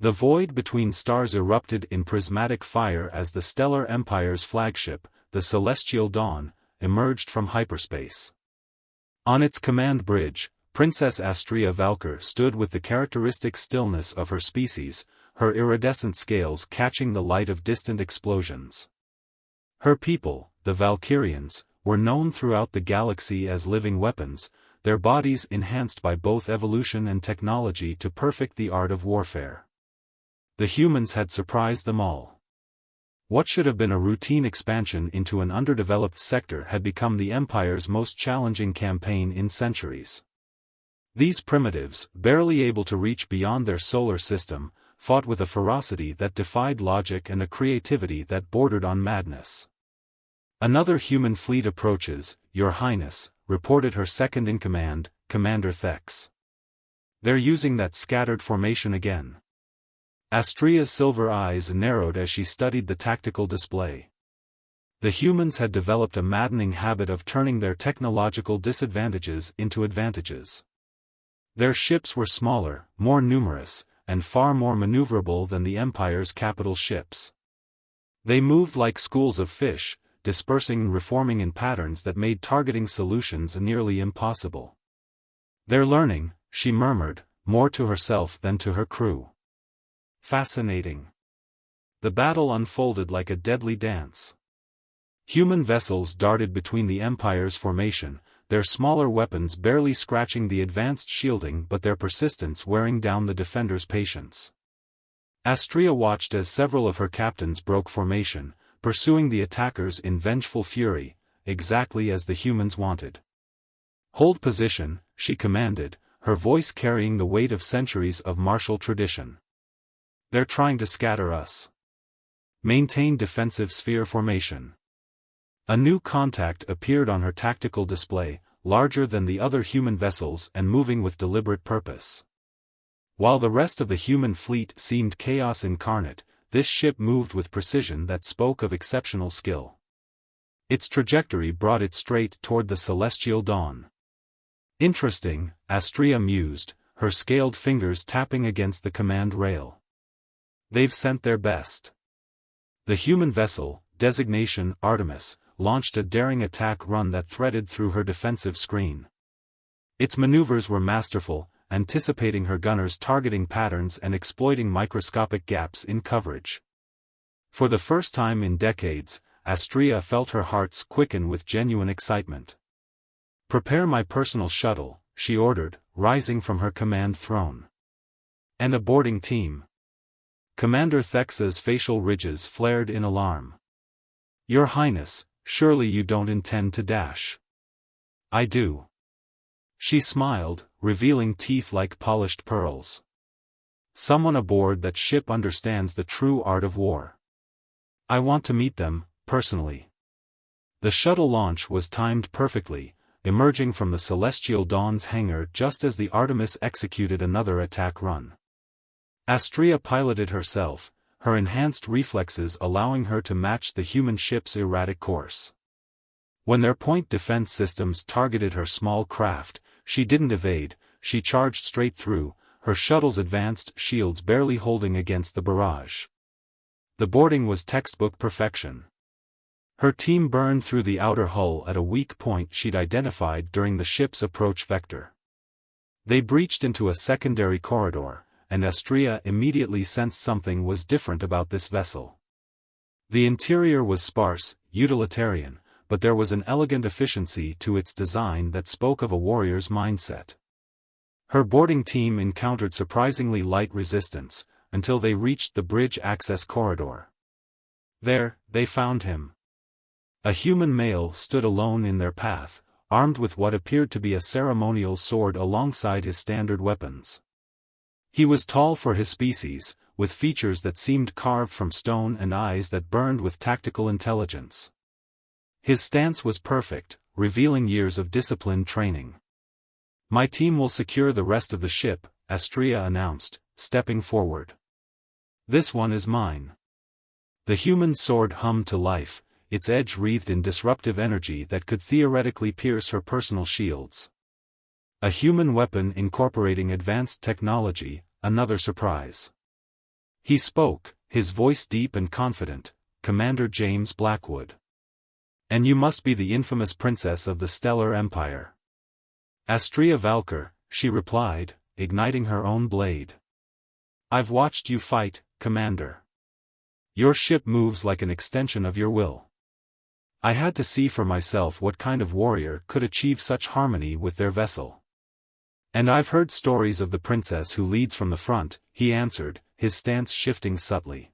The void between stars erupted in prismatic fire as the Stellar Empire's flagship, the Celestial Dawn, emerged from hyperspace. On its command bridge, Princess Astrea Valkyr stood with the characteristic stillness of her species, her iridescent scales catching the light of distant explosions. Her people, the Valkyrians, were known throughout the galaxy as living weapons, their bodies enhanced by both evolution and technology to perfect the art of warfare. The humans had surprised them all. What should have been a routine expansion into an underdeveloped sector had become the Empire's most challenging campaign in centuries. These primitives, barely able to reach beyond their solar system, fought with a ferocity that defied logic and a creativity that bordered on madness. "Another human fleet approaches, Your Highness," reported her second-in-command, Commander Thex. "They're using that scattered formation again." Astrea's silver eyes narrowed as she studied the tactical display. The humans had developed a maddening habit of turning their technological disadvantages into advantages. Their ships were smaller, more numerous, and far more maneuverable than the Empire's capital ships. They moved like schools of fish, dispersing and reforming in patterns that made targeting solutions nearly impossible. "They're learning," she murmured, more to herself than to her crew. Fascinating. The battle unfolded like a deadly dance. Human vessels darted between the Empire's formation, their smaller weapons barely scratching the advanced shielding but their persistence wearing down the defenders' patience. Astrea watched as several of her captains broke formation, pursuing the attackers in vengeful fury, exactly as the humans wanted. "Hold position," she commanded, her voice carrying the weight of centuries of martial tradition. "They're trying to scatter us. Maintain defensive sphere formation." A new contact appeared on her tactical display, larger than the other human vessels and moving with deliberate purpose. While the rest of the human fleet seemed chaos incarnate, this ship moved with precision that spoke of exceptional skill. Its trajectory brought it straight toward the Celestial Dawn. "Interesting," Astrea mused, her scaled fingers tapping against the command rail. "They've sent their best." The human vessel, designation Artemis, launched a daring attack run that threaded through her defensive screen. Its maneuvers were masterful, anticipating her gunners' targeting patterns and exploiting microscopic gaps in coverage. For the first time in decades, Astrea felt her heart quicken with genuine excitement. "Prepare my personal shuttle," she ordered, rising from her command throne. "And a boarding team." Commander Thex's facial ridges flared in alarm. "Your Highness, surely you don't intend to dash." "I do." She smiled, revealing teeth like polished pearls. "Someone aboard that ship understands the true art of war. I want to meet them, personally." The shuttle launch was timed perfectly, emerging from the Celestial Dawn's hangar just as the Artemis executed another attack run. Astrea piloted herself, her enhanced reflexes allowing her to match the human ship's erratic course. When their point defense systems targeted her small craft, she didn't evade, she charged straight through, her shuttle's advanced shields barely holding against the barrage. The boarding was textbook perfection. Her team burned through the outer hull at a weak point she'd identified during the ship's approach vector. They breached into a secondary corridor, and Astrea immediately sensed something was different about this vessel. The interior was sparse, utilitarian, but there was an elegant efficiency to its design that spoke of a warrior's mindset. Her boarding team encountered surprisingly light resistance, until they reached the bridge access corridor. There, they found him. A human male stood alone in their path, armed with what appeared to be a ceremonial sword alongside his standard weapons. He was tall for his species, with features that seemed carved from stone and eyes that burned with tactical intelligence. His stance was perfect, revealing years of disciplined training. "My team will secure the rest of the ship," Astrea announced, stepping forward. "This one is mine." The human sword hummed to life, its edge wreathed in disruptive energy that could theoretically pierce her personal shields. A human weapon incorporating advanced technology, another surprise. He spoke, his voice deep and confident, Commander James Blackwood. And you must be the infamous princess of the Stellar Empire. Astrea Valkyr, she replied, igniting her own blade. I've watched you fight, Commander. Your ship moves like an extension of your will. I had to see for myself what kind of warrior could achieve such harmony with their vessel. And I've heard stories of the princess who leads from the front, he answered, his stance shifting subtly.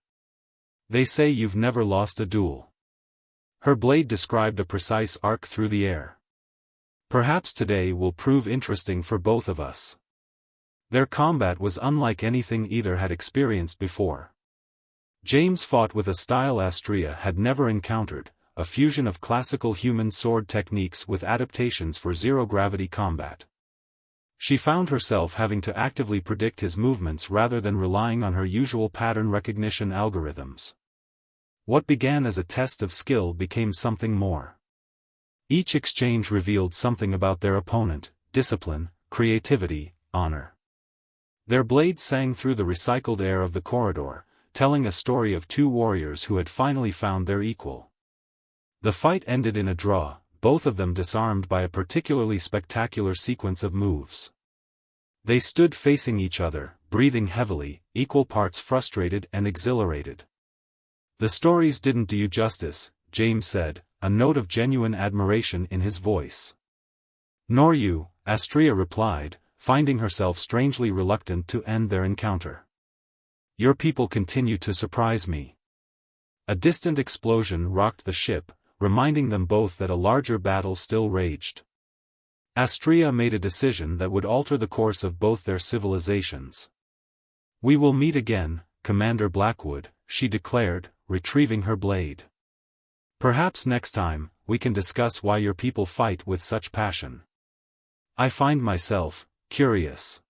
They say you've never lost a duel. Her blade described a precise arc through the air. Perhaps today will prove interesting for both of us. Their combat was unlike anything either had experienced before. James fought with a style Astrea had never encountered, a fusion of classical human sword techniques with adaptations for zero-gravity combat. She found herself having to actively predict his movements rather than relying on her usual pattern recognition algorithms. What began as a test of skill became something more. Each exchange revealed something about their opponent: discipline, creativity, honor. Their blades sang through the recycled air of the corridor, telling a story of two warriors who had finally found their equal. The fight ended in a draw, both of them disarmed by a particularly spectacular sequence of moves. They stood facing each other, breathing heavily, equal parts frustrated and exhilarated. The stories didn't do you justice, James said, a note of genuine admiration in his voice. Nor you, Astrea replied, finding herself strangely reluctant to end their encounter. Your people continue to surprise me. A distant explosion rocked the ship, reminding them both that a larger battle still raged. Astrea made a decision that would alter the course of both their civilizations. We will meet again, Commander Blackwood, she declared, retrieving her blade. Perhaps next time, we can discuss why your people fight with such passion. I find myself curious.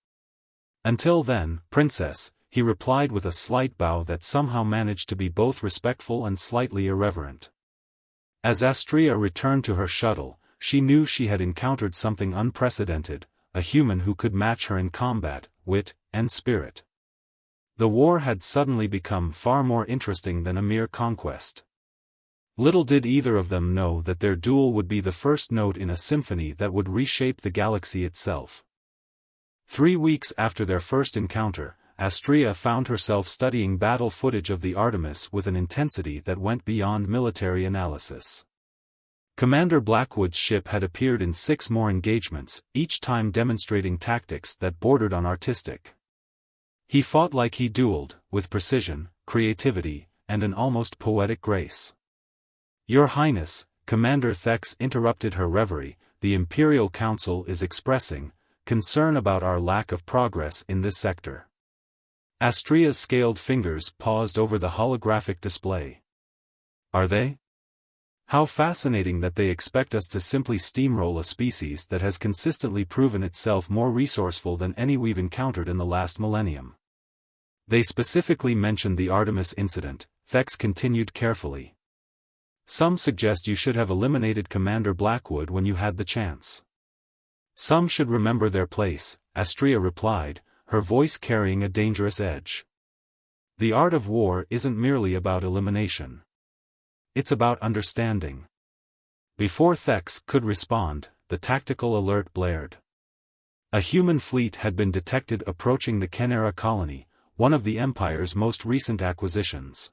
Until then, Princess, he replied with a slight bow that somehow managed to be both respectful and slightly irreverent. As Astrea returned to her shuttle, she knew she had encountered something unprecedented, a human who could match her in combat, wit, and spirit. The war had suddenly become far more interesting than a mere conquest. Little did either of them know that their duel would be the first note in a symphony that would reshape the galaxy itself. 3 weeks after their first encounter, Astrea found herself studying battle footage of the Artemis with an intensity that went beyond military analysis. Commander Blackwood's ship had appeared in 6 more engagements, each time demonstrating tactics that bordered on artistic. He fought like he dueled, with precision, creativity, and an almost poetic grace. Your Highness, Commander Thex interrupted her reverie, the Imperial Council is expressing concern about our lack of progress in this sector. Astrea's scaled fingers paused over the holographic display. Are they? How fascinating that they expect us to simply steamroll a species that has consistently proven itself more resourceful than any we've encountered in the last millennium. They specifically mentioned the Artemis incident, Thex continued carefully. Some suggest you should have eliminated Commander Blackwood when you had the chance. Some should remember their place, Astrea replied, her voice carrying a dangerous edge. The art of war isn't merely about elimination. It's about understanding. Before Thex could respond, the tactical alert blared. A human fleet had been detected approaching the Kenera colony, one of the Empire's most recent acquisitions.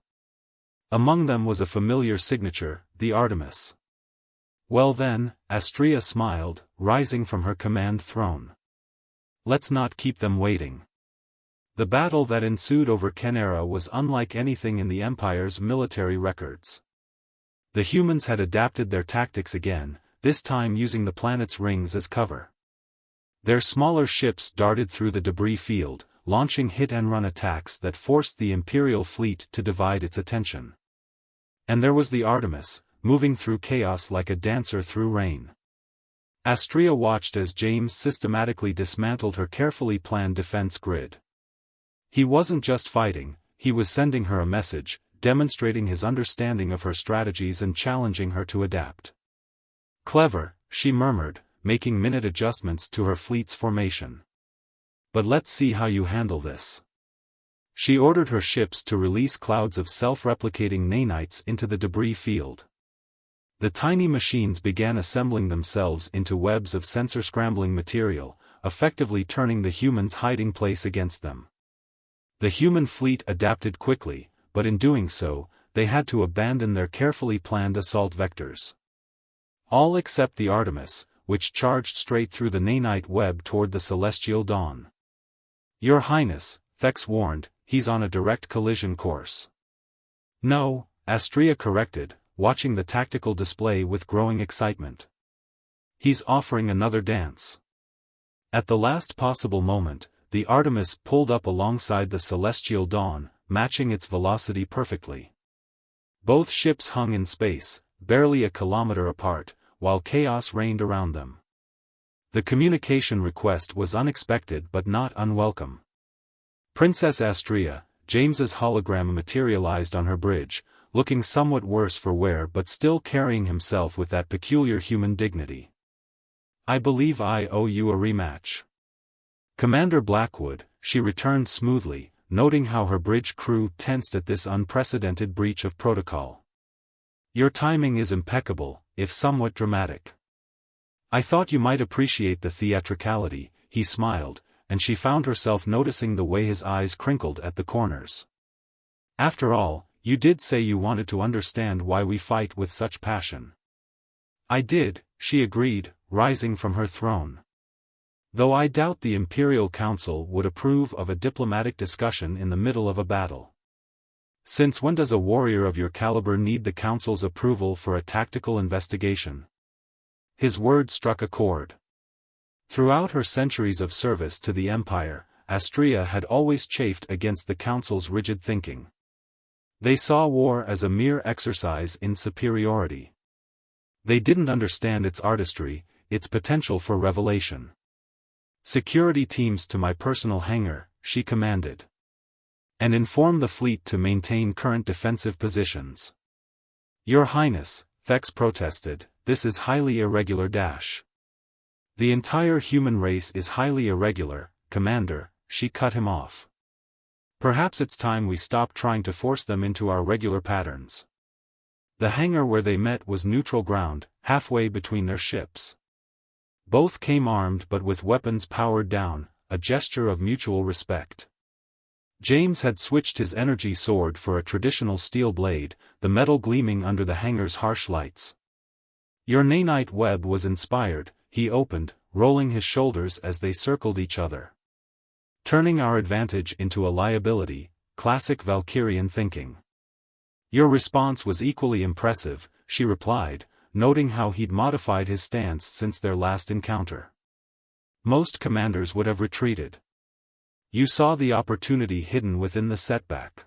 Among them was a familiar signature, the Artemis. Well then, Astrea smiled, rising from her command throne. Let's not keep them waiting. The battle that ensued over Kenera was unlike anything in the Empire's military records. The humans had adapted their tactics again, this time using the planet's rings as cover. Their smaller ships darted through the debris field, launching hit-and-run attacks that forced the Imperial fleet to divide its attention. And there was the Artemis, moving through chaos like a dancer through rain. Astrea watched as James systematically dismantled her carefully planned defense grid. He wasn't just fighting, he was sending her a message, demonstrating his understanding of her strategies and challenging her to adapt. Clever, she murmured, making minute adjustments to her fleet's formation. But let's see how you handle this. She ordered her ships to release clouds of self-replicating nanites into the debris field. The tiny machines began assembling themselves into webs of sensor-scrambling material, effectively turning the humans' hiding place against them. The human fleet adapted quickly, but in doing so, they had to abandon their carefully planned assault vectors. All except the Artemis, which charged straight through the nanite web toward the celestial dawn. "Your Highness," Thex warned, "he's on a direct collision course." "No," Astrea corrected, watching the tactical display with growing excitement. "He's offering another dance." At the last possible moment, the Artemis pulled up alongside the celestial dawn, matching its velocity perfectly. Both ships hung in space, barely a kilometer apart, while chaos reigned around them. The communication request was unexpected but not unwelcome. Princess Astrea, James's hologram materialized on her bridge, looking somewhat worse for wear but still carrying himself with that peculiar human dignity. "I believe I owe you a rematch." "Commander Blackwood," she returned smoothly, noting how her bridge crew tensed at this unprecedented breach of protocol. "Your timing is impeccable, if somewhat dramatic." "I thought you might appreciate the theatricality," he smiled, and she found herself noticing the way his eyes crinkled at the corners. "After all, you did say you wanted to understand why we fight with such passion." "I did," she agreed, rising from her throne. "Though I doubt the Imperial Council would approve of a diplomatic discussion in the middle of a battle. Since when does a warrior of your caliber need the Council's approval for a tactical investigation?" His words struck a chord. Throughout her centuries of service to the Empire, Astrea had always chafed against the Council's rigid thinking. They saw war as a mere exercise in superiority. They didn't understand its artistry, its potential for revelation. "Security teams to my personal hangar," she commanded. "And inform the fleet to maintain current defensive positions." "Your Highness," Thex protested, "this is highly irregular dash." "The entire human race is highly irregular, Commander," she cut him off. "Perhaps it's time we stop trying to force them into our regular patterns." The hangar where they met was neutral ground, halfway between their ships. Both came armed but with weapons powered down, a gesture of mutual respect. James had switched his energy sword for a traditional steel blade, the metal gleaming under the hangar's harsh lights. "Your nanite web was inspired," he opened, rolling his shoulders as they circled each other. "Turning our advantage into a liability, classic Valkyrian thinking." "Your response was equally impressive," she replied, noting how he'd modified his stance since their last encounter. "Most commanders would have retreated. You saw the opportunity hidden within the setback."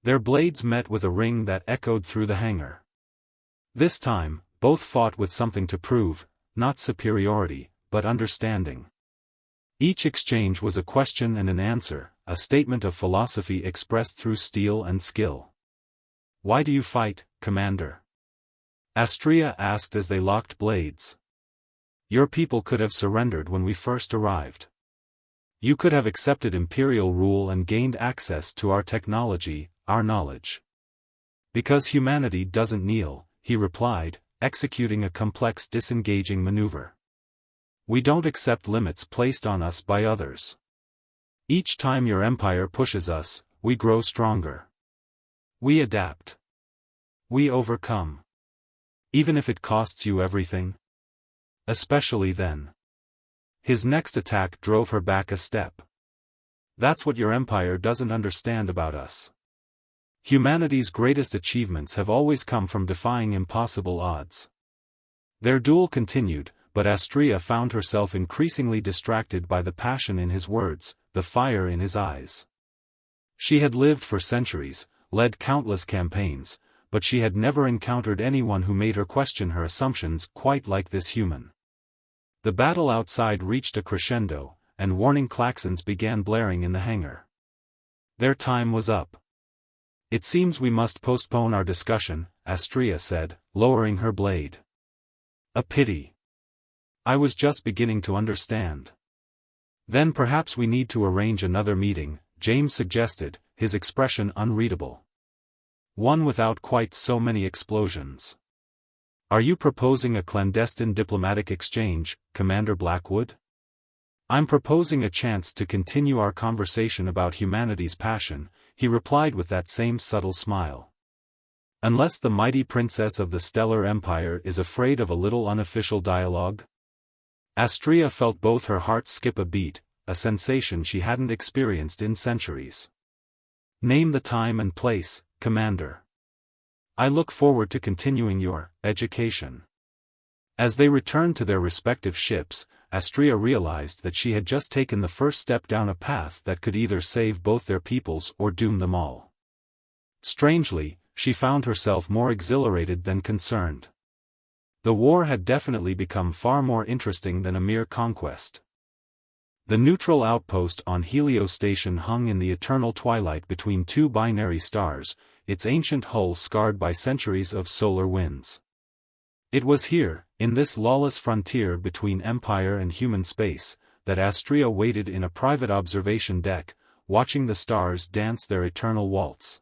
Their blades met with a ring that echoed through the hangar. This time, both fought with something to prove, not superiority, but understanding. Each exchange was a question and an answer, a statement of philosophy expressed through steel and skill. "Why do you fight, Commander?" Astrea asked as they locked blades. "Your people could have surrendered when we first arrived. You could have accepted imperial rule and gained access to our technology, our knowledge." "Because humanity doesn't kneel," he replied, executing a complex disengaging maneuver. "We don't accept limits placed on us by others. Each time your empire pushes us, we grow stronger. We adapt. We overcome. Even if it costs you everything. Especially then." His next attack drove her back a step. "That's what your empire doesn't understand about us. Humanity's greatest achievements have always come from defying impossible odds." Their duel continued, but Astrea found herself increasingly distracted by the passion in his words, the fire in his eyes. She had lived for centuries, led countless campaigns, but she had never encountered anyone who made her question her assumptions quite like this human. The battle outside reached a crescendo, and warning klaxons began blaring in the hangar. Their time was up. "It seems we must postpone our discussion," Astrea said, lowering her blade. "A pity. I was just beginning to understand." "Then perhaps we need to arrange another meeting," James suggested, his expression unreadable. One without quite so many explosions. Are you proposing a clandestine diplomatic exchange, Commander Blackwood? I'm proposing a chance to continue our conversation about humanity's passion, he replied with that same subtle smile. Unless the mighty princess of the Stellar Empire is afraid of a little unofficial dialogue? Astrea felt both her heart skip a beat, a sensation she hadn't experienced in centuries. Name the time and place, Commander. I look forward to continuing your education. As they returned to their respective ships, Astrea realized that she had just taken the first step down a path that could either save both their peoples or doom them all. Strangely, she found herself more exhilarated than concerned. The war had definitely become far more interesting than a mere conquest. The neutral outpost on Helio Station hung in the eternal twilight between two binary stars, its ancient hull scarred by centuries of solar winds. It was here, in this lawless frontier between empire and human space, that Astrea waited in a private observation deck, watching the stars dance their eternal waltz.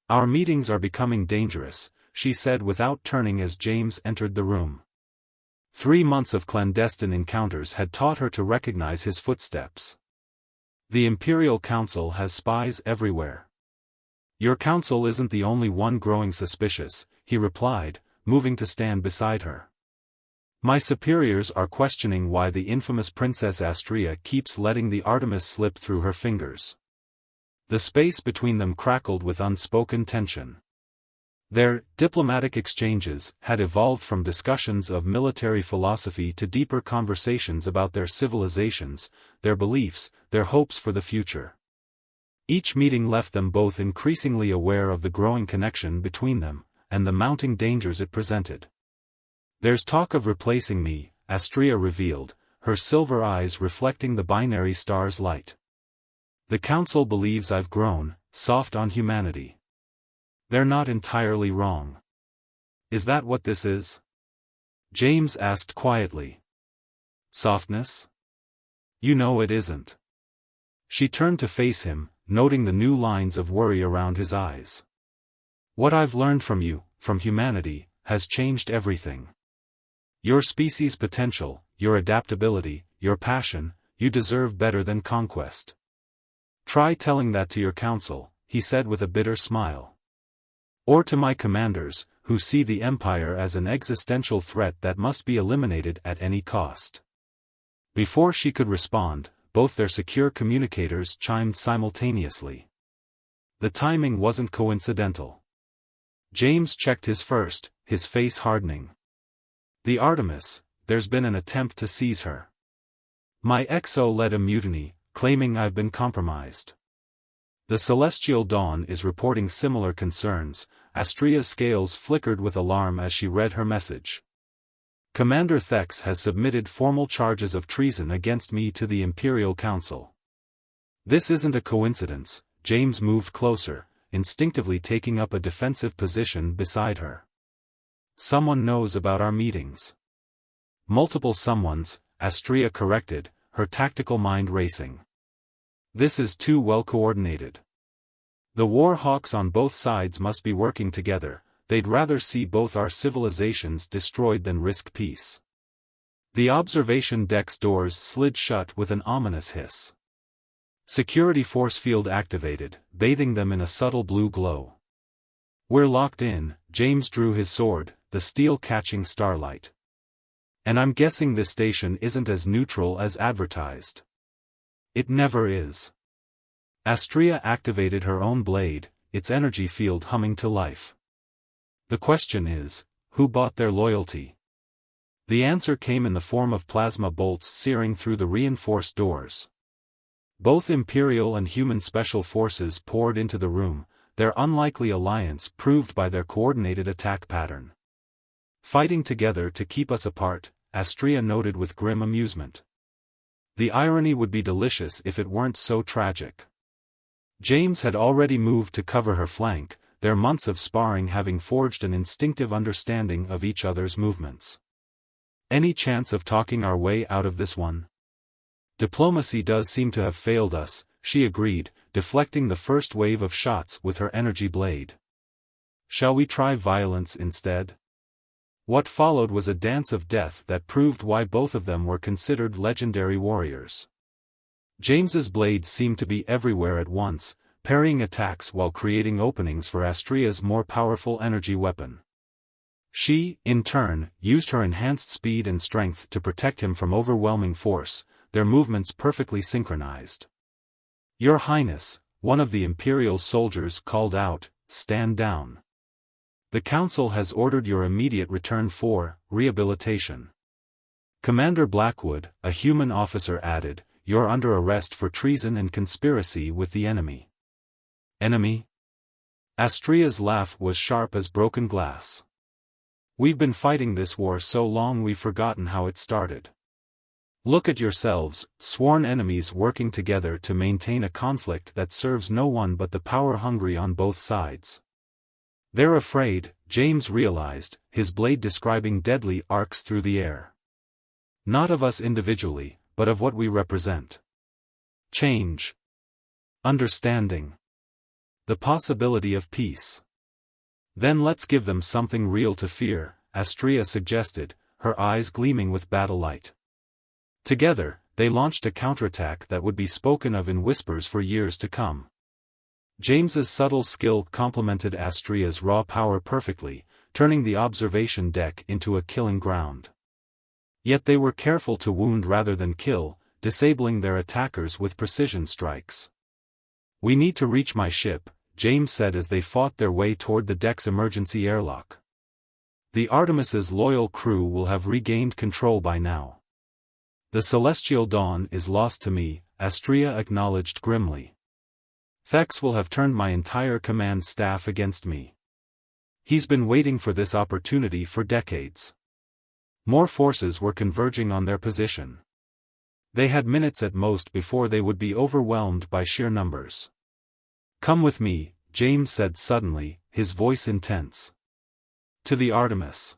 Our meetings are becoming dangerous, she said without turning as James entered the room. 3 months of clandestine encounters had taught her to recognize his footsteps. The Imperial Council has spies everywhere. Your council isn't the only one growing suspicious, he replied, moving to stand beside her. My superiors are questioning why the infamous Princess Astrea keeps letting the Artemis slip through her fingers. The space between them crackled with unspoken tension. Their diplomatic exchanges had evolved from discussions of military philosophy to deeper conversations about their civilizations, their beliefs, their hopes for the future. Each meeting left them both increasingly aware of the growing connection between them, and the mounting dangers it presented. There's talk of replacing me, Astrea revealed, her silver eyes reflecting the binary star's light. The Council believes I've grown, soft on humanity. They're not entirely wrong. Is that what this is? James asked quietly. Softness? You know it isn't. She turned to face him, noting the new lines of worry around his eyes. What I've learned from you, from humanity, has changed everything. Your species' potential, your adaptability, your passion, you deserve better than conquest. Try telling that to your council, he said with a bitter smile. Or to my commanders, who see the Empire as an existential threat that must be eliminated at any cost. Before she could respond, both their secure communicators chimed simultaneously. The timing wasn't coincidental. James checked his first, his face hardening. The Artemis, there's been an attempt to seize her. My XO led a mutiny, claiming I've been compromised. The Celestial Dawn is reporting similar concerns. Astrea's scales flickered with alarm as she read her message. Commander Thex has submitted formal charges of treason against me to the Imperial Council. This isn't a coincidence. James moved closer, instinctively taking up a defensive position beside her. Someone knows about our meetings. Multiple someones, Astrea corrected, her tactical mind racing. This is too well coordinated. The war hawks on both sides must be working together. They'd rather see both our civilizations destroyed than risk peace. The observation deck's doors slid shut with an ominous hiss. Security force field activated, bathing them in a subtle blue glow. We're locked in, James drew his sword, the steel catching starlight. And I'm guessing this station isn't as neutral as advertised. It never is. Astrea activated her own blade, its energy field humming to life. The question is, who bought their loyalty? The answer came in the form of plasma bolts searing through the reinforced doors. Both Imperial and human special forces poured into the room, their unlikely alliance proved by their coordinated attack pattern. Fighting together to keep us apart, Astrea noted with grim amusement. The irony would be delicious if it weren't so tragic. James had already moved to cover her flank, their months of sparring having forged an instinctive understanding of each other's movements. Any chance of talking our way out of this one? Diplomacy does seem to have failed us, she agreed, deflecting the first wave of shots with her energy blade. Shall we try violence instead? What followed was a dance of death that proved why both of them were considered legendary warriors. James's blade seemed to be everywhere at once, parrying attacks while creating openings for Astria's more powerful energy weapon. She, in turn, used her enhanced speed and strength to protect him from overwhelming force, their movements perfectly synchronized. "Your Highness," one of the Imperial soldiers called out, "stand down. The Council has ordered your immediate return for rehabilitation." Commander Blackwood, a human officer, added, "You're under arrest for treason and conspiracy with the enemy." "Enemy?" Astria's laugh was sharp as broken glass. "We've been fighting this war so long we've forgotten how it started. Look at yourselves, sworn enemies working together to maintain a conflict that serves no one but the power-hungry on both sides. They're afraid," James realized, his blade describing deadly arcs through the air. "Not of us individually, but of what we represent. Change. Understanding. The possibility of peace. Then let's give them something real to fear," Astria suggested, her eyes gleaming with battle light. Together, they launched a counterattack that would be spoken of in whispers for years to come. James's subtle skill complemented Astria's raw power perfectly, turning the observation deck into a killing ground. Yet they were careful to wound rather than kill, disabling their attackers with precision strikes. "We need to reach my ship," James said as they fought their way toward the deck's emergency airlock. "The Artemis's loyal crew will have regained control by now." "The celestial dawn is lost to me," Astria acknowledged grimly. "Thex will have turned my entire command staff against me. He's been waiting for this opportunity for decades." More forces were converging on their position. They had minutes at most before they would be overwhelmed by sheer numbers. "Come with me," James said suddenly, his voice intense. "To the Artemis.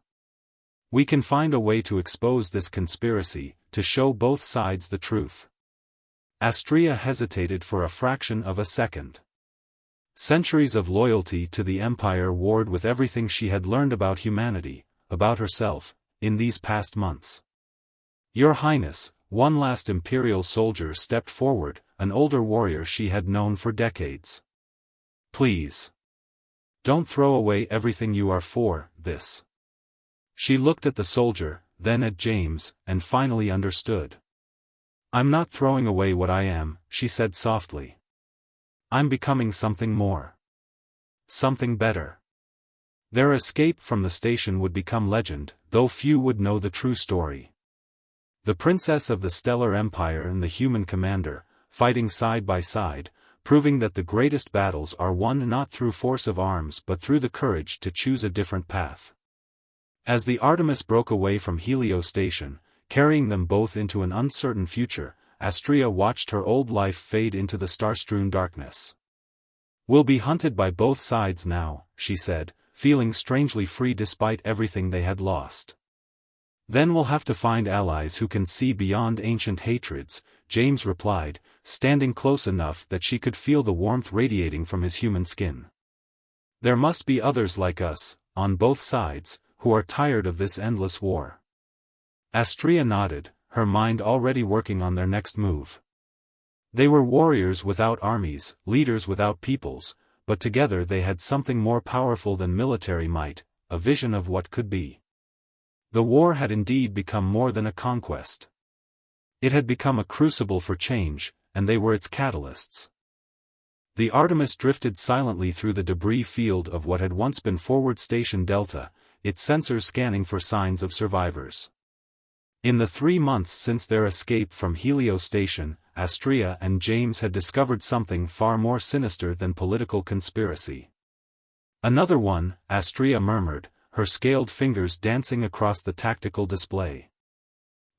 We can find a way to expose this conspiracy, to show both sides the truth." Astria hesitated for a fraction of a second. Centuries of loyalty to the Empire warred with everything she had learned about humanity, about herself, in these past months. "Your Highness," one last Imperial soldier stepped forward, an older warrior she had known for decades. "Please. Don't throw away everything you are for this." She looked at the soldier, then at James, and finally understood. "I'm not throwing away what I am," she said softly. "I'm becoming something more. Something better." Their escape from the station would become legend, though few would know the true story. The Princess of the Stellar Empire and the human commander, fighting side by side, proving that the greatest battles are won not through force of arms but through the courage to choose a different path. As the Artemis broke away from Helio Station, carrying them both into an uncertain future, Astria watched her old life fade into the star-strewn darkness. "We'll be hunted by both sides now," she said, feeling strangely free despite everything they had lost. "Then we'll have to find allies who can see beyond ancient hatreds," James replied, standing close enough that she could feel the warmth radiating from his human skin. "There must be others like us, on both sides, who are tired of this endless war." Astria nodded, her mind already working on their next move. They were warriors without armies, leaders without peoples, but together they had something more powerful than military might, a vision of what could be. The war had indeed become more than a conquest. It had become a crucible for change, and they were its catalysts. The Artemis drifted silently through the debris field of what had once been Forward Station Delta, its sensors scanning for signs of survivors. In the 3 months since their escape from Helio Station, Astria and James had discovered something far more sinister than political conspiracy. "Another one," Astria murmured, her scaled fingers dancing across the tactical display.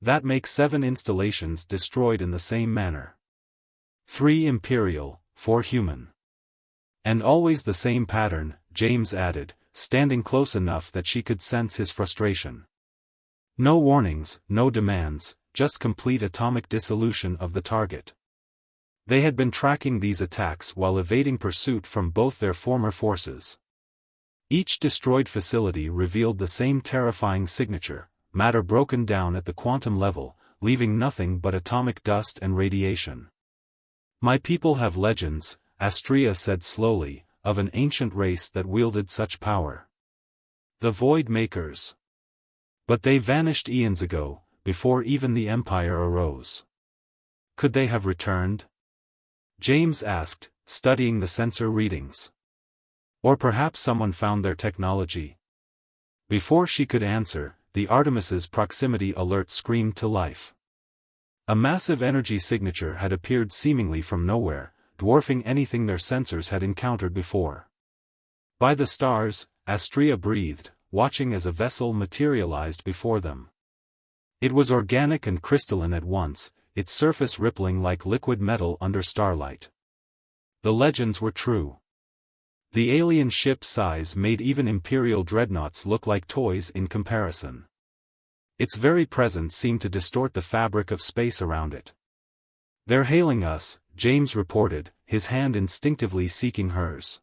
"That makes 7 installations destroyed in the same manner. 3 Imperial, 4 human. And always the same pattern," James added, standing close enough that she could sense his frustration. "No warnings, no demands, just complete atomic dissolution of the target." They had been tracking these attacks while evading pursuit from both their former forces. Each destroyed facility revealed the same terrifying signature: matter broken down at the quantum level, leaving nothing but atomic dust and radiation. "My people have legends," Astrea said slowly, "of an ancient race that wielded such power. The Void Makers. But they vanished eons ago, before even the Empire arose." "Could they have returned?" James asked, studying the sensor readings. "Or perhaps someone found their technology." Before she could answer, the Artemis's proximity alert screamed to life. A massive energy signature had appeared seemingly from nowhere, dwarfing anything their sensors had encountered before. "By the stars," Astrea breathed, watching as a vessel materialized before them. It was organic and crystalline at once, its surface rippling like liquid metal under starlight. The legends were true. The alien ship's size made even Imperial dreadnoughts look like toys in comparison. Its very presence seemed to distort the fabric of space around it. "They're hailing us," James reported, his hand instinctively seeking hers.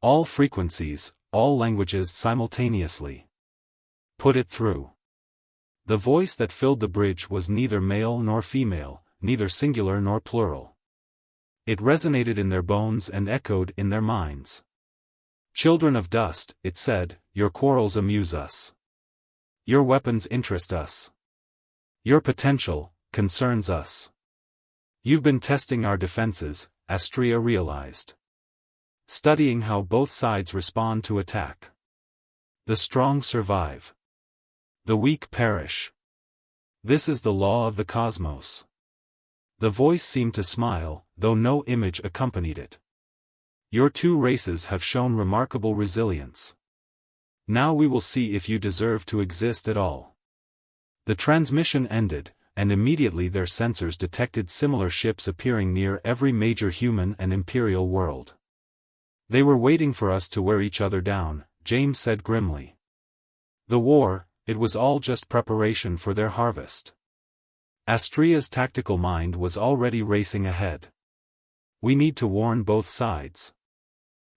"All frequencies, all languages simultaneously. Put it through." The voice that filled the bridge was neither male nor female, neither singular nor plural. It resonated in their bones and echoed in their minds. "Children of dust," it said, "your quarrels amuse us. Your weapons interest us. Your potential concerns us. You've been testing our defenses," Astrea realized. "Studying how both sides respond to attack. The strong survive. The weak perish. This is the law of the cosmos." The voice seemed to smile, though no image accompanied it. "Your two races have shown remarkable resilience. Now we will see if you deserve to exist at all." The transmission ended, and immediately their sensors detected similar ships appearing near every major human and imperial world. "They were waiting for us to wear each other down," James said grimly. "The war, it was all just preparation for their harvest." Astrea's tactical mind was already racing ahead. "We need to warn both sides.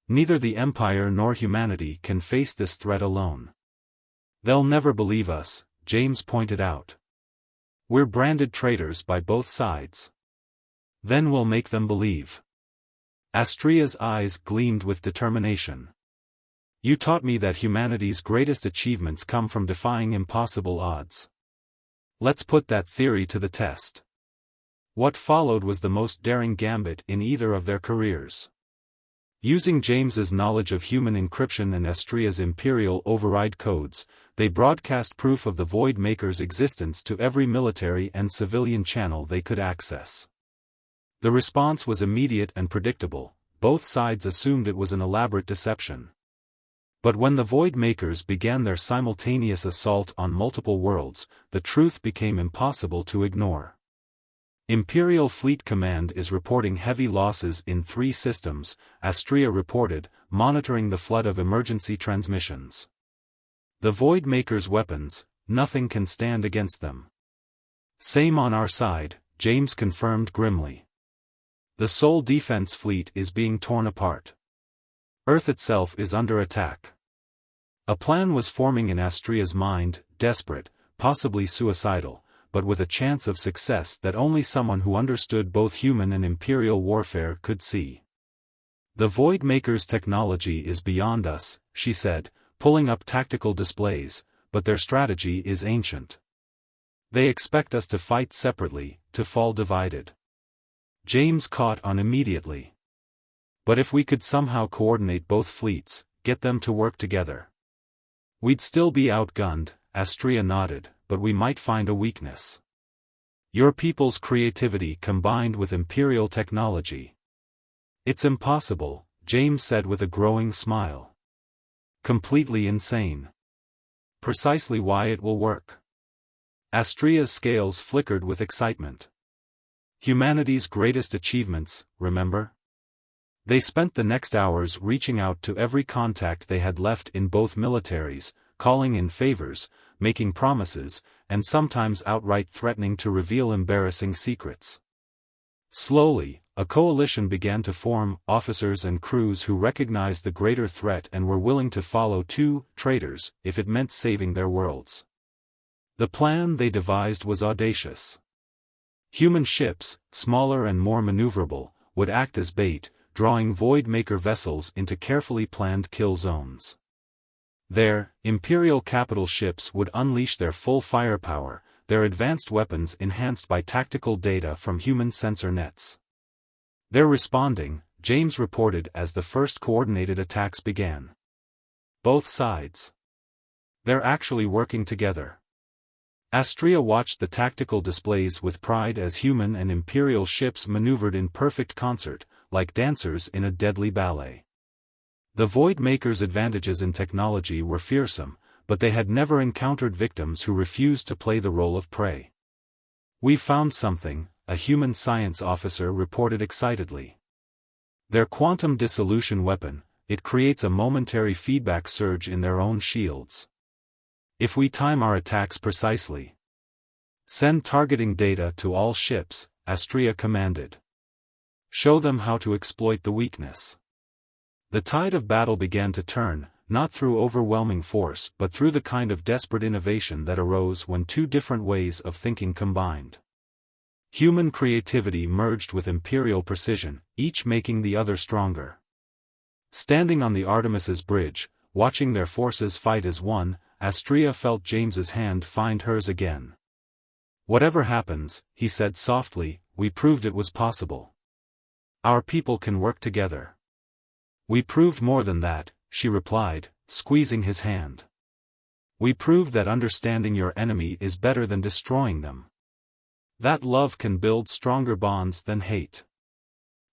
Neither the Empire nor humanity can face this threat alone. They'll never believe us," James pointed out. "We're branded traitors by both sides. Then we'll make them believe." Astrea's eyes gleamed with determination. "You taught me that humanity's greatest achievements come from defying impossible odds. Let's put that theory to the test." What followed was the most daring gambit in either of their careers. Using James's knowledge of human encryption and Astrea's imperial override codes, they broadcast proof of the Void Maker's existence to every military and civilian channel they could access. The response was immediate and predictable. Both sides assumed it was an elaborate deception. But when the Void Makers began their simultaneous assault on multiple worlds, the truth became impossible to ignore. "Imperial Fleet Command is reporting heavy losses in 3 systems," Astrea reported, monitoring the flood of emergency transmissions. "The Void Makers' weapons, nothing can stand against them." "Same on our side," James confirmed grimly. "The Sol Defense Fleet is being torn apart. Earth itself is under attack." A plan was forming in Astrea's mind, desperate, possibly suicidal, but with a chance of success that only someone who understood both human and imperial warfare could see. "The Void Maker's technology is beyond us," she said, pulling up tactical displays, "but their strategy is ancient. They expect us to fight separately, to fall divided." James caught on immediately. "But if we could somehow coordinate both fleets, get them to work together." "We'd still be outgunned," Astrea nodded, "but we might find a weakness. Your people's creativity combined with imperial technology." "It's impossible," James said with a growing smile. "Completely insane. Precisely why it will work." Astrea's scales flickered with excitement. "Humanity's greatest achievements, remember?" They spent the next hours reaching out to every contact they had left in both militaries, calling in favors, making promises, and sometimes outright threatening to reveal embarrassing secrets. Slowly, a coalition began to form, officers and crews who recognized the greater threat and were willing to follow two traitors if it meant saving their worlds. The plan they devised was audacious. Human ships, smaller and more maneuverable, would act as bait, drawing Voidmaker vessels into carefully planned kill zones. There, Imperial capital ships would unleash their full firepower, their advanced weapons enhanced by tactical data from human sensor nets. They're responding, James reported as the first coordinated attacks began. Both sides. They're actually working together. Astria watched the tactical displays with pride as human and Imperial ships maneuvered in perfect concert, like dancers in a deadly ballet. The Voidmaker's advantages in technology were fearsome, but they had never encountered victims who refused to play the role of prey. "We've found something," a human science officer reported excitedly. "Their quantum dissolution weapon, it creates a momentary feedback surge in their own shields. If we time our attacks precisely. Send targeting data to all ships," Astria commanded. "Show them how to exploit the weakness." The tide of battle began to turn, not through overwhelming force but through the kind of desperate innovation that arose when two different ways of thinking combined. Human creativity merged with Imperial precision, each making the other stronger. Standing on the Artemis's bridge, watching their forces fight as one, Astria felt James's hand find hers again. "Whatever happens," he said softly, "we proved it was possible. Our people can work together." "We proved more than that," she replied, squeezing his hand. "We proved that understanding your enemy is better than destroying them. That love can build stronger bonds than hate."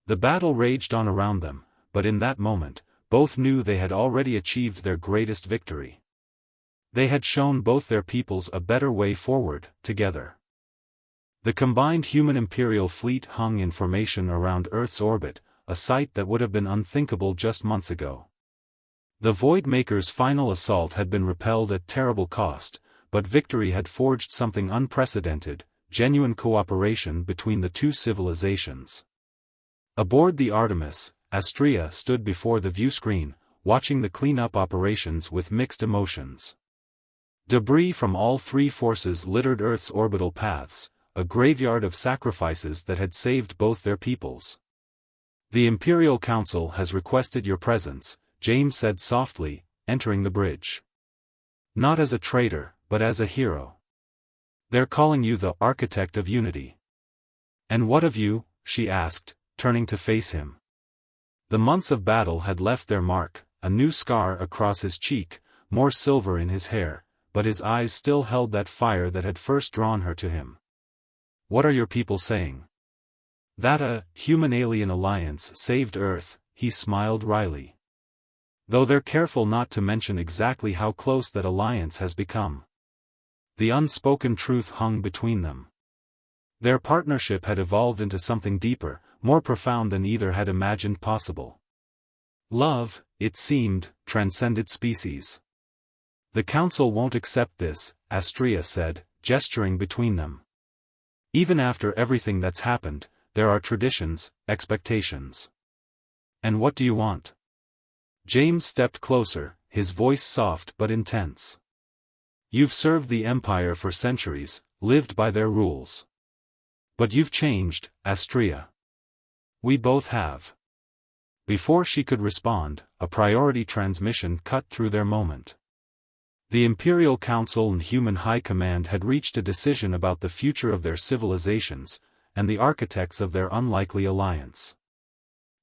The battle raged on around them, but in that moment, both knew they had already achieved their greatest victory. They had shown both their peoples a better way forward, together. The combined human Imperial fleet hung in formation around Earth's orbit, a sight that would have been unthinkable just months ago. The Voidmaker's final assault had been repelled at terrible cost, but victory had forged something unprecedented, genuine cooperation between the two civilizations. Aboard the Artemis, Astria stood before the viewscreen, watching the cleanup operations with mixed emotions. Debris from all three forces littered Earth's orbital paths, a graveyard of sacrifices that had saved both their peoples. "The Imperial Council has requested your presence," James said softly, entering the bridge. "Not as a traitor, but as a hero. They're calling you the Architect of Unity." "And what of you?" she asked, turning to face him. The months of battle had left their mark, a new scar across his cheek, more silver in his hair, but his eyes still held that fire that had first drawn her to him. "What are your people saying?" "That a human-alien alliance saved Earth," he smiled wryly. "Though they're careful not to mention exactly how close that alliance has become." The unspoken truth hung between them. Their partnership had evolved into something deeper, more profound than either had imagined possible. Love, it seemed, transcended species. "The Council won't accept this," Astria said, gesturing between them. "Even after everything that's happened, there are traditions, expectations." "And what do you want?" James stepped closer, his voice soft but intense. "You've served the Empire for centuries, lived by their rules. But you've changed, Astria. We both have." Before she could respond, a priority transmission cut through their moment. The Imperial Council and Human High Command had reached a decision about the future of their civilizations, and the architects of their unlikely alliance.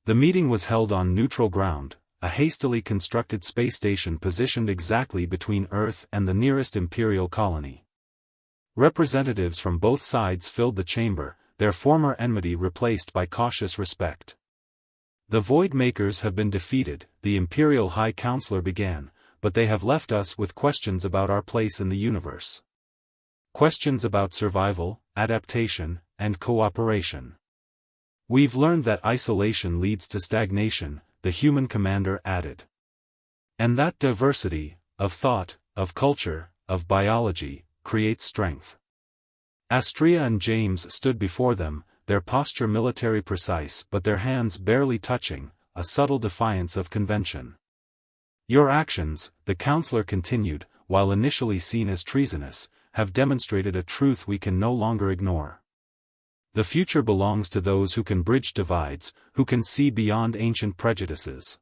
The meeting was held on neutral ground, a hastily constructed space station positioned exactly between Earth and the nearest Imperial colony. Representatives from both sides filled the chamber, their former enmity replaced by cautious respect. "The Voidmakers have been defeated," the Imperial High Counselor began, "but they have left us with questions about our place in the universe. Questions about survival, adaptation, and cooperation. We've learned that isolation leads to stagnation," the human commander added. "And that diversity, of thought, of culture, of biology, creates strength." Astria and James stood before them, their posture military precise but their hands barely touching, a subtle defiance of convention. Your actions, the counselor continued, while initially seen as treasonous, have demonstrated a truth we can no longer ignore. The future belongs to those who can bridge divides, who can see beyond ancient prejudices.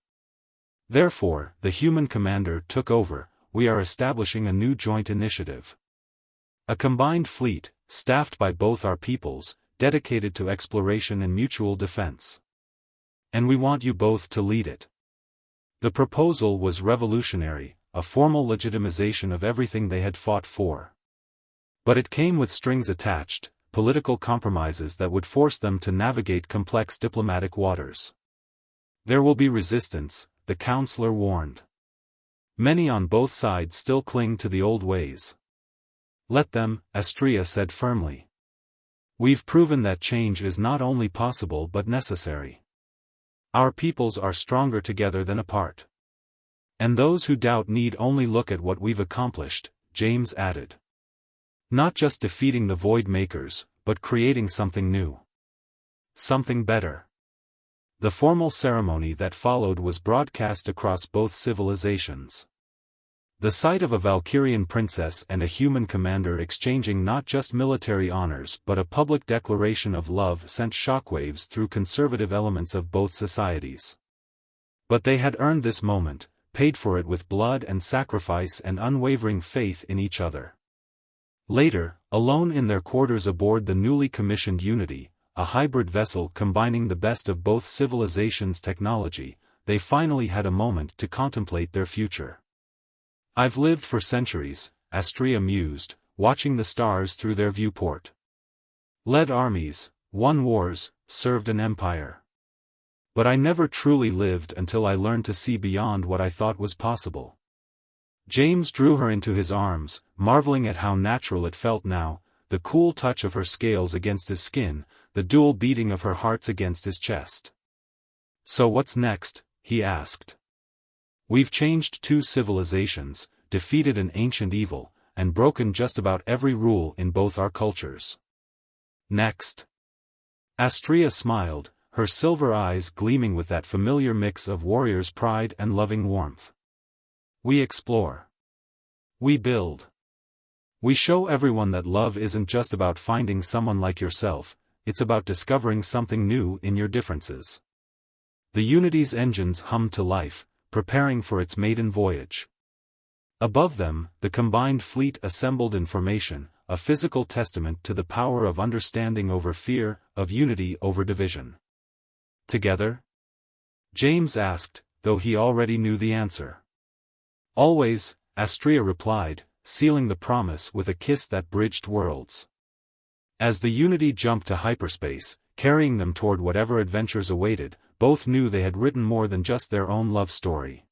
Therefore, the human commander took over. We are establishing a new joint initiative. A combined fleet, staffed by both our peoples, dedicated to exploration and mutual defense. And we want you both to lead it. The proposal was revolutionary, a formal legitimization of everything they had fought for. But it came with strings attached, political compromises that would force them to navigate complex diplomatic waters. There will be resistance, the counselor warned. Many on both sides still cling to the old ways. Let them, Astrea said firmly. We've proven that change is not only possible but necessary. Our peoples are stronger together than apart. And those who doubt need only look at what we've accomplished, James added. Not just defeating the Void Makers, but creating something new. Something better. The formal ceremony that followed was broadcast across both civilizations. The sight of a Valkyrian princess and a human commander exchanging not just military honors but a public declaration of love sent shockwaves through conservative elements of both societies. But they had earned this moment, paid for it with blood and sacrifice and unwavering faith in each other. Later, alone in their quarters aboard the newly commissioned Unity, a hybrid vessel combining the best of both civilizations' technology, they finally had a moment to contemplate their future. I've lived for centuries, Astrea mused, watching the stars through their viewport. Led armies, won wars, served an empire. But I never truly lived until I learned to see beyond what I thought was possible. James drew her into his arms, marveling at how natural it felt now, the cool touch of her scales against his skin, the dual beating of her hearts against his chest. So what's next? He asked. We've changed two civilizations, defeated an ancient evil, and broken just about every rule in both our cultures. Next. Astrea smiled, her silver eyes gleaming with that familiar mix of warrior's pride and loving warmth. We explore. We build. We show everyone that love isn't just about finding someone like yourself, it's about discovering something new in your differences. The Unity's engines hummed to life, preparing for its maiden voyage. Above them, the combined fleet assembled in formation, a physical testament to the power of understanding over fear, of unity over division. Together? James asked, though he already knew the answer. Always, Astrea replied, sealing the promise with a kiss that bridged worlds. As the Unity jumped to hyperspace, carrying them toward whatever adventures awaited, both knew they had written more than just their own love story.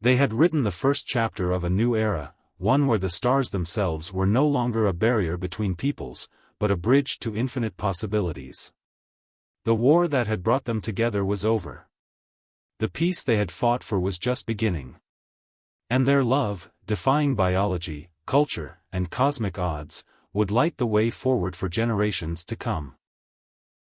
They had written the first chapter of a new era, one where the stars themselves were no longer a barrier between peoples, but a bridge to infinite possibilities. The war that had brought them together was over. The peace they had fought for was just beginning. And their love, defying biology, culture, and cosmic odds, would light the way forward for generations to come.